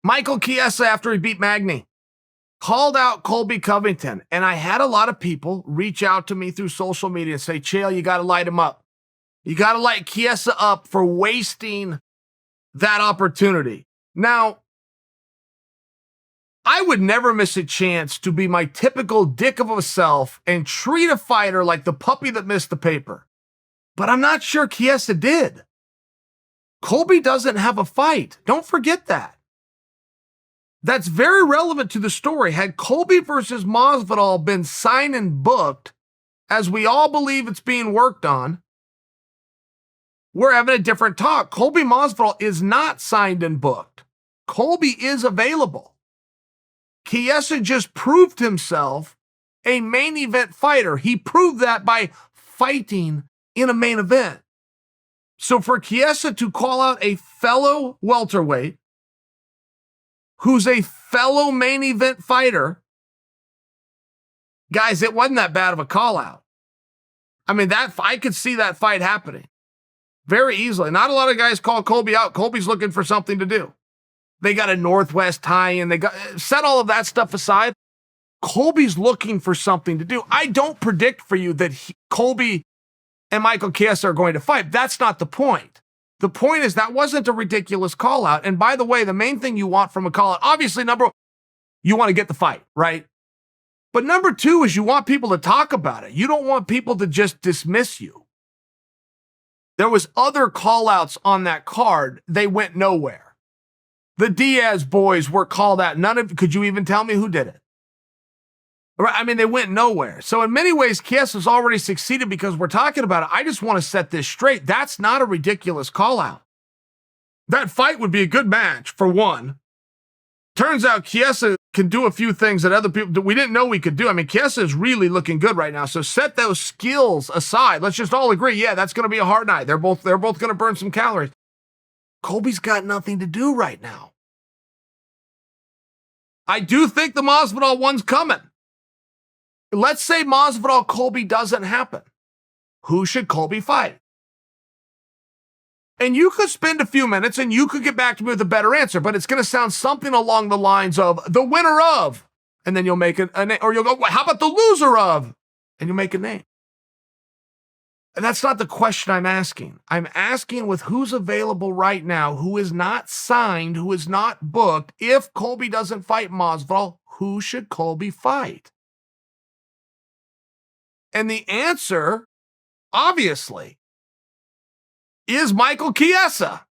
Michael Chiesa, after he beat Magny, called out Colby Covington. And I had a lot of people reach out to me through social media and say, Chael, you got to light him up. You got to light Chiesa up for wasting that opportunity. Now, I would never miss a chance to be my typical dick of a self and treat a fighter like the puppy that missed the paper. But I'm not sure Chiesa did. Colby doesn't have a fight. Don't forget that. That's very relevant to the story. Had Colby versus Masvidal been signed and booked, as we all believe it's being worked on, we're having a different talk. Colby Masvidal is not signed and booked. Colby is available. Chiesa just proved himself a main event fighter. He proved that by fighting in a main event. So for Chiesa to call out a fellow welterweight who's a fellow main event fighter, guys, it wasn't that bad of a call out. I mean, I could see that fight happening very easily. Not a lot of guys call Colby out. Colby's looking for something to do. They got a Northwest tie-in. Set all of that stuff aside. Colby's looking for something to do. I don't predict for you that Colby and Michael Chiesa are going to fight. That's not the point. The point is that wasn't a ridiculous call-out. And by the way, the main thing you want from a call-out, obviously, number one, you want to get the fight, right? But number two is you want people to talk about it. You don't want people to just dismiss you. There was other call-outs on that card. They went nowhere. The Diaz boys were called out. Could you even tell me who did it? I mean, they went nowhere. So in many ways, Chiesa's already succeeded because we're talking about it. I just want to set this straight. That's not a ridiculous call out. That fight would be a good match, for one. Turns out Chiesa can do a few things that other people we didn't know we could do. I mean, Chiesa is really looking good right now. So set those skills aside. Let's just all agree, yeah, that's going to be a hard night. They're both going to burn some calories. Colby's got nothing to do right now. I do think the Masvidal one's coming. Let's say Masvidal-Colby doesn't happen. Who should Colby fight? And you could spend a few minutes and you could get back to me with a better answer, but it's going to sound something along the lines of the winner of, and then you'll make a name, or you'll go, how about the loser of? And you'll make a name. And that's not the question I'm asking. I'm asking with who's available right now, who is not signed, who is not booked. If Colby doesn't fight Masvidal, who should Colby fight? And the answer, obviously, is Michael Chiesa.